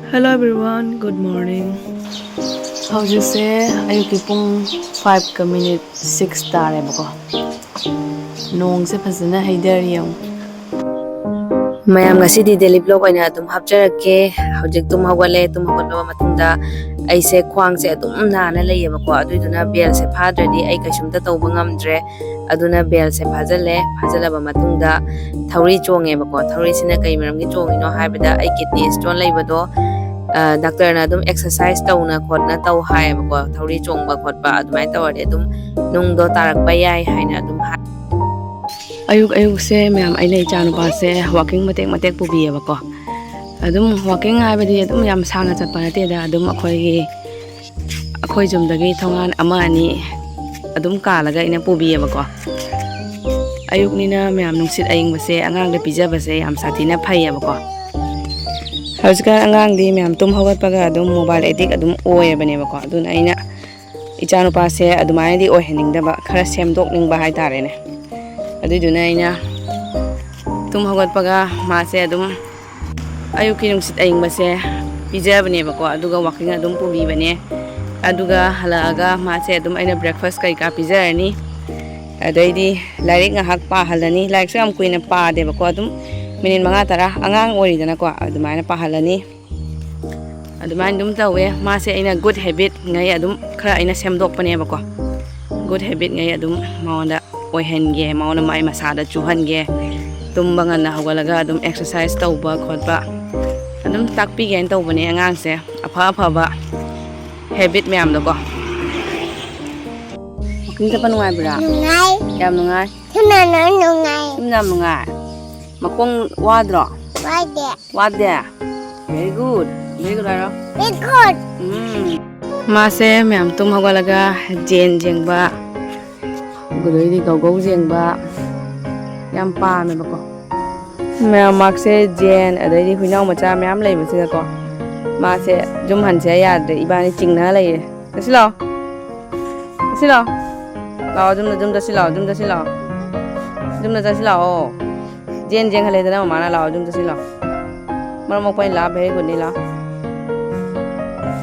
Hello everyone, good morning. Howjuse ayuki pung 5:06 tare bako. Nong se phasana haidari yong. Mayam ngasidi daily vlog aina adum hapjarake hojik tum hawale tum hawalwa matungda aise khwang se adum nana leyebako aduduna bel se phadradi ai kaisumta tawba ngamdre aduna bel se phajalaba matungda thauri chongebako thauri sina kai maramgi chongino haibada ai kidney stone leibado doctor na adum exercise tawna khotna taw haibako thauri chongba khotba adumai tawade adum nungdo tarakba yai haina adum Ayuk se mayam aina ichanu pa se walking matek pubi bako. Adum walking haibadi adum yam sangna chatpa nate da adum akhoi jumdagi thongan ama ani adum kalaga ina pubi bako. Ayuk nina mayam nungsit aying base angang da pija base yam satina phai bako. Hauska angang di mayam tum hawat paga adum mobile addict adum oye bane bako. Adun aina ichanu pa se adumai di ohening da ba khara semdok ning ba hai tare ne. Aduduna aina tum hawatpaga mase adum ayuki nungsit aying base pijabane bako aduga walking adum pubi bane aduga halaga mase adum aina breakfast kai ka pijarani adaidi lairik nga hak pa halani laik sam kuina pa de bako adum minute 5 tara angang oridana ko adumaina pa halani adumain dum tawe mase aina good habit ngai adum khara aina semdok pane bako good habit ngai adum maunda oihenge mauna mai masada chuhange tumba ngana hawalaga adum exercise tawba khotba adum takpi gen tawbane angang se afa ba habit mayam do ko walking ta panungai bra nungai yam nungai nungai makong wadro wade very good aro very good mase mayam tum hawalaga jengba Gudoi gau jengba yam pa me bako mayam makse jen adai huinau macha mayam lei basi ko ma se jum han se yadre ibani chingna lei dasilo lao jum dasilo jen hale dana mana lao jum dasilo mar mo pai la very good ni la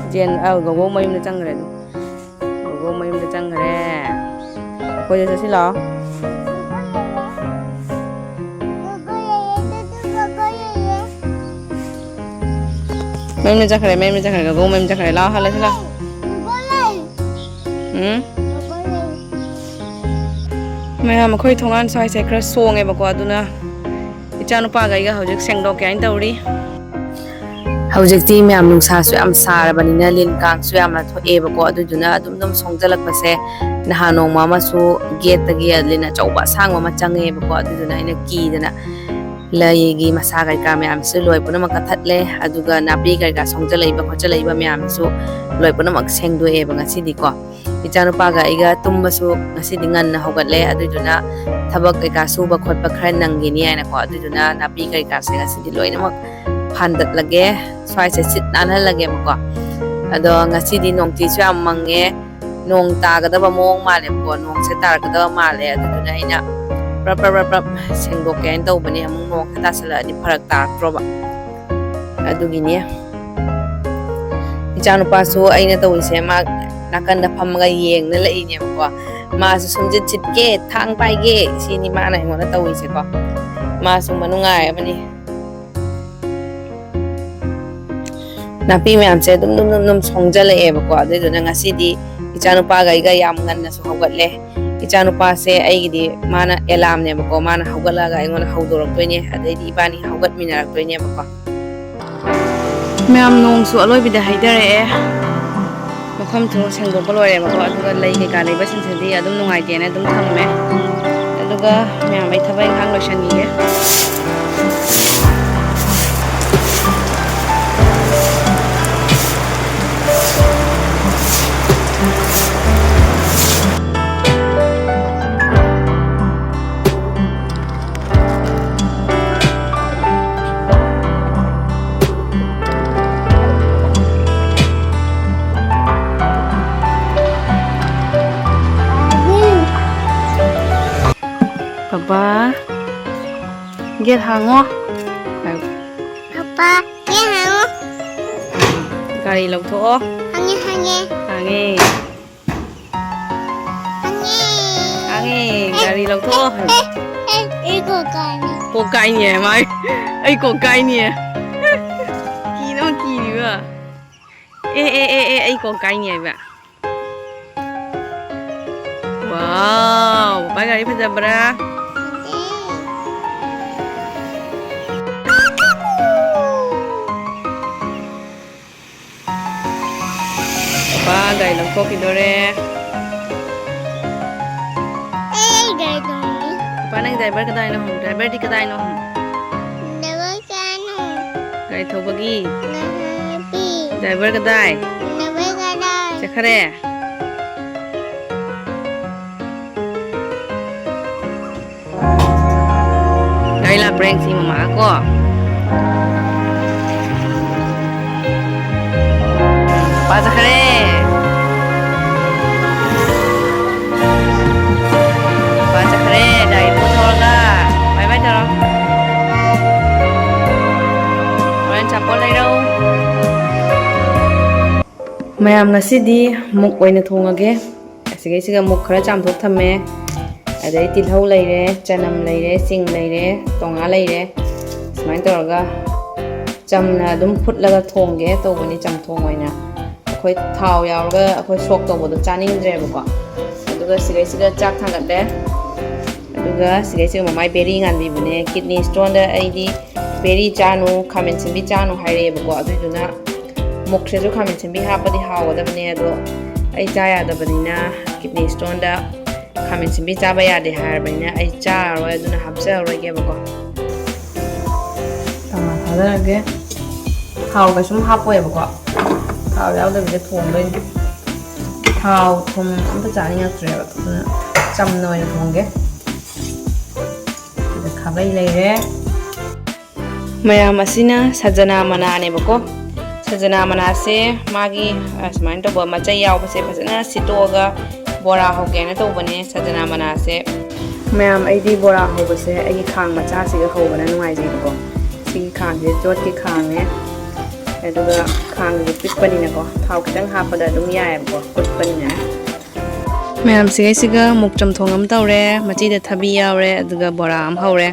jen gau mayum na changre gau mayum na changre Kau jadi sila. Main macam kare, kau main macam kare, lah halah sila. Main kau itu thongan saya sekar song bako aduna. Icanu pagai ga hujik Sengdokpa yang tauri. Hawjikti mayam nungsa su am sarabanina lin kang su am la thoe bako aduduna adum songjalak pase nahanong mama su gate tagi adlina chauba sangwa ma change bako aduduna ina ki dana layegi masa kai ka mayam su loi puna ma kathatle aduga napi kai ka songjalai ba khochalai ba mayam su loi puna ma sengdo e ba ngasidi ko ichanu paga iga tumba su ngasidi ngan na hogatle aduduna thabak kai ka su ba khotpa khra nangini aina ko aduduna napi kai ka se ngasidi loi na pandat lage swai se sit nanhal lage bako ado ngasidi nongti su am mange nong tagadaba mong male ko nong se targadaba male aduna ina prap Sengdokpa en tawbani amung nong khata sala di pharak tartroba adugini ichanu pasu aina tawise ma nakanda phamga yeng na lai ne ko ma su sumjit chitke thang paige sini ma na ngona tawise ko ma su manungai amani Napi mayam se dum songjala e bako aduduna ngasidi ichanu pa ga iga yam nganna su hawgatle ichanu pa se aigidi mana alarm ne bako mana hawgalaga ingona hawdorok toine adaidi ibani hawgat minarak toine bako mayam nong su aloi bida haidare e mafam thu Sengdokpa lore bako aduga lei ke ka lei basin sedi adum nungai tene adum thamme aduga mayam ai thabai hang loisani ge Papa, get hango. Papa, get hango. Gari lꯧꯊꯣꯛꯑꯣ. Hangé. Hangé. Hangé. Gari lꯧꯊꯣꯛꯑꯣ. Ego gani. Cô cay nhỉ mày. Ê cô cay nhỉ. Kỳ nó kỳ nữa. Ê cô cay nhỉ vậy. Wow, bác gari pajabra. Ba gari lꯧꯊꯣꯛꯈꯤꯗꯣꯔꯦ. Gari dong. Ba nang driver kadaino hong? Driver di kadaino hong? Never kano. Gari thobagi. Napi. Driver kadai. Never kada. Chakhare. Gari la prank si mama ko. Ba chakhare. Ba chakhare dai po thorga. Bye bye taro. Horen chapol lai đâu. Mayam ngasidi muk oina thongage. Asigaisiga muk khara chamthok thamme. Adai tilhau leire, chanam leire, sing leire, tonga leire. Smain tawraga chamna adum phutlaga thongge tawbani chamthong oina. Akhoi thau yauraga akhoi sok tawbodo chaningdre ba ko. Aduga sigaisiga chak thangatle. Aduga sigaisiga mamai berry nganbi bune kidney stone da aidi berry chanu khamen simbi chanu haire ba ko aduduna mukseju khamen simbi hapadi hawadabne ado ai cha yadabanina kidney stone da khamen simbi chaba yade harbanina ai cha roi aduna hapsa roi ge ba ko tama thadarage thau ga sum hapoe ba ko thau yaudabide thongdoi thau thum amta chani ngatre ba aduna chamna oina thongge ida khabai leire mayam asina sajana mana ne ba ko sajana mana se magi asmain to ba machai yaw ba se phajana sitoga bora hoge na to bane sajana mana se mayam aidi bora hobe se ai khang macha se ga hobana nuai ji ko si khang je jot ki khang ne aduga khang ji pikpani na ko thau kitang hapada dum yae ko kutpani na mayam siga muk chamthong am tawre machi da thabi yawre aduga bora am hawre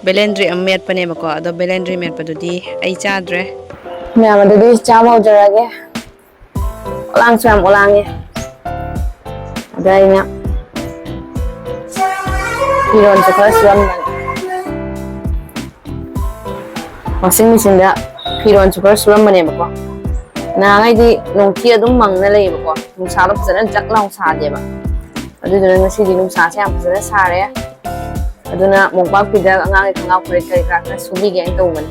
belendri am met pane ba ko ado belendri met padudi ai chadre mayam adudi cham hawjarage olang cham olange adainya iron se khara suam washing machine da iron se khara suam mane ba ko na ngai di nongthi adum mangna lei ba ko nungsa lo phajana jak laung sa de ba aduduna ngasi di nungsa se am phajana sare aduna mongpak pida angang khangau khre kai ka na subi ge ang tawman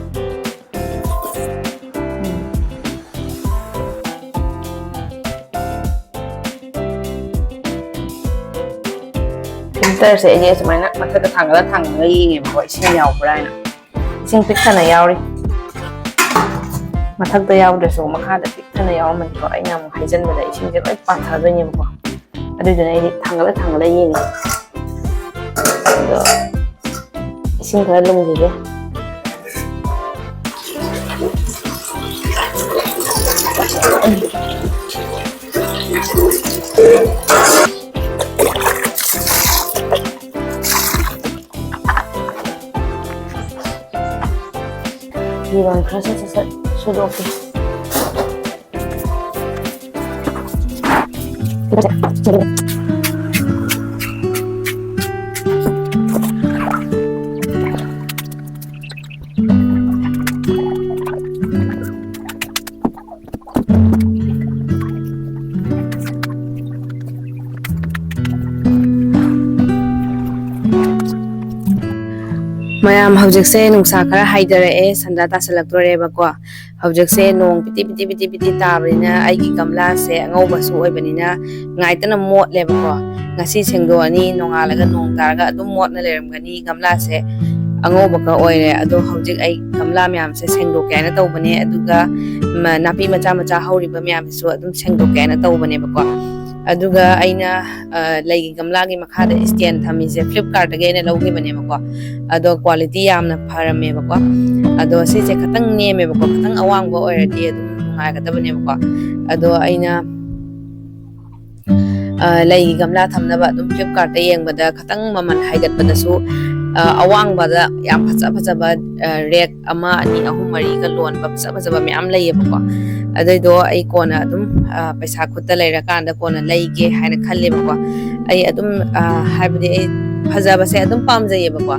filter se je sumana mathaka thangga yi ba ko ising yaw brai na ising pikthana yawri mathakta yawde so makhada pikthana yaw man ko aina mo haijan bada ising je loi pathadoi ni ba ko aduduna ai thangla yi ni ado ising khara lumgige iron khara sa sudoki mayam hawjekse nungsa khara haidare sanda tasalakdore ba ko hawjekse nong piti tabrina ai gi gamla se angauba su oibanina ngaitana mot le ba ko ngasi sengdo ani nongalaga nong targa adum mot na leramgani gamla se angauba ka oire ado hawjek ai gamla myam se sengdo kaina tawbane aduga napi macha hawriba myam su adum sengdo kaina tawbane ba ko aduga aina lagi gamla gi makhada stand thamise Flipkart ge na logi bane ba ko ado quality yamna pharame ba ko ado se khatang ne me ba ko khatang awang ba oirati adum ꯅꯨꯡꯉꯥꯏꯒꯗꯕꯅꯦꯕꯀꯣ ꯑꯗꯣ ꯑꯩꯅ ꯂꯩꯒꯤ ꯒꯝꯂꯥ ꯊꯝꯅꯕ ꯑꯗꯨꯝ ꯐ꯭ꯂꯤꯞꯀꯥꯔꯠꯇ ꯌꯦꯡꯕꯗ ꯈꯤꯇꯪ ꯃꯃꯜ ꯍꯥꯏꯒꯠꯄꯗꯁꯨ ꯑꯋꯥꯡꯕꯗ ꯌꯥꯝ ꯐꯖꯕ ꯔꯦꯛ 1 2 3 4ꯒ ꯂꯣꯟꯕ ꯐꯖꯕ ꯃꯌꯥꯝ ꯂꯩꯌꯦꯕꯀോ ꯑꯗꯨꯏꯗꯣ ꯑꯩ ꯀꯣꯟꯅ ꯑꯗꯨꯝ ꯄꯩꯁా ꯈꯨꯠꯇ ꯂꯩꯔꯀꯥꯟꯗ ꯀꯣꯟꯅ ꯂꯩꯒꯦ ꯍꯥꯏꯅ ꯈꯜꯂꯦꯕꯀോ ꯑꯩ ꯑꯗꯨꯝ ꯍꯥꯏꯕꯗꯤ ꯑꯩ ꯐꯖꯕꯁꯦ ꯑꯗꯨꯝ ꯄꯥꯝꯖꯩꯌꯦꯕꯀോ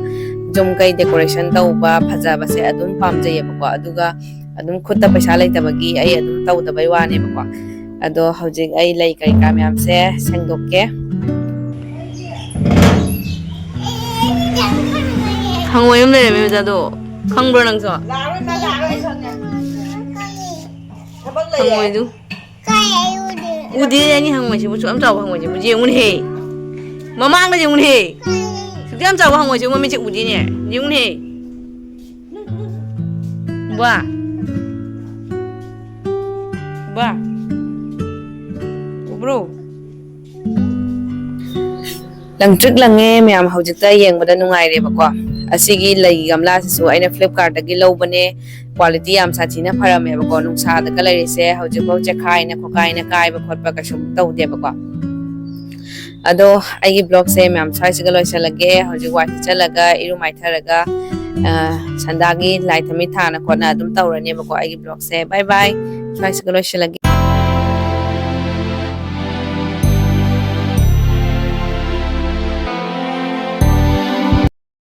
ꯖꯨꯝ ꯀꯩ ꯗꯦꯀꯣꯔꯦꯁꯟ ꯇꯧꯕ ꯐꯖꯕꯁꯦ ꯑꯗꯨꯝ ꯄꯥꯝꯖꯩꯌꯦꯕꯀꯣ ꯑꯗꯨꯒ ꯑꯗꯨꯝ ꯈꯨꯠꯇ ꯄꯩꯁా ꯂꯩꯇꯕꯒꯤ ꯑꯩ ꯑꯗꯨꯝ ꯇꯧꯗꯕꯩ ꯋꯥꯅꯦꯕꯀꯣ ꯑꯗꯣ ꯍꯧꯖꯤꯛ ꯑꯩ ꯂꯩ ꯀꯩꯀꯥ ꯃꯌꯥꯝꯁꯦ ꯁꯦꯡꯗꯣꯛꯀꯦ ꯍꯪꯉꯣꯏ ꯑꯃ ꯂꯩꯔꯝꯃꯦ ꯑꯣꯖꯥꯗꯣ ꯈꯪꯕ꯭ꯔꯣ ꯅꯪꯁꯨ ꯍꯪꯉꯣꯏꯗꯨ 우디 아니 항모이지 좀 짜고 항모이지 무지 운해 마망가 지 운해 숙ям 짜고 항모이지 뭐미지 우디네 니 운해 봐 bro ꯂꯪꯇ꯭ꯔꯤꯛ ꯂꯪꯉꯦ ꯃꯌꯥꯝ ꯍꯧꯖꯤꯛꯇ ꯌꯦꯡꯕꯗ ꯅꯨꯡꯉꯥꯏꯔꯦꯕꯀꯣ ꯑꯁꯤꯒꯤ ꯂꯩꯒꯤ ꯒꯝꯂꯥꯁꯤꯁꯨ ꯑꯩꯅ ꯐ꯭ꯂꯤꯞꯀꯥꯔꯠꯇꯒꯤ ꯂꯧꯕꯅꯦ ꯀ꯭ꯋꯥꯂꯤꯇꯤ ꯌꯥꯝ ꯁꯥꯊꯤꯅ ꯐꯔꯝꯃꯦꯕꯀꯣ ꯅꯨꯡꯁꯥꯗꯒ ꯂꯩꯔꯤꯁꯦ ꯍꯧꯖꯤꯛꯐꯥꯎ ꯆꯦꯈꯥꯏꯅ ꯈꯣꯠꯀꯥꯏꯅ ꯀꯥꯏꯕ ꯈꯣꯠꯄ ꯀꯩꯁꯨꯝ ꯇꯧꯗꯦꯕꯀꯣ ꯑꯗꯣ ꯑꯩꯒꯤ ꯕ꯭ꯂꯣꯒꯁꯦ ꯃꯌꯥꯝ ꯁ꯭ꯋꯥꯏꯁꯤꯒ ꯂꯣꯏꯁꯤꯜꯂꯒꯦ ꯍꯧꯖꯤꯛ ꯋꯥꯏ ꯁꯤꯠꯆꯜꯂꯒ ꯏꯔꯨ ꯃꯥꯏꯊꯔꯒ ꯁꯟꯗꯥꯒꯤ ꯂꯥꯏ ꯊꯝꯃꯤ ꯊꯥꯅ ꯈꯣꯠꯅ ꯑꯗꯨꯝ ꯇꯧꯔꯅꯦꯕꯀꯣ ꯑꯩꯒꯤ ꯕ꯭ꯂꯣꯒꯁꯦ ꯕꯥꯏ ꯕꯥꯏ ꯁ꯭ꯋꯥꯏꯁꯤꯒ ꯂꯣꯏꯁꯤꯜꯂꯒꯦ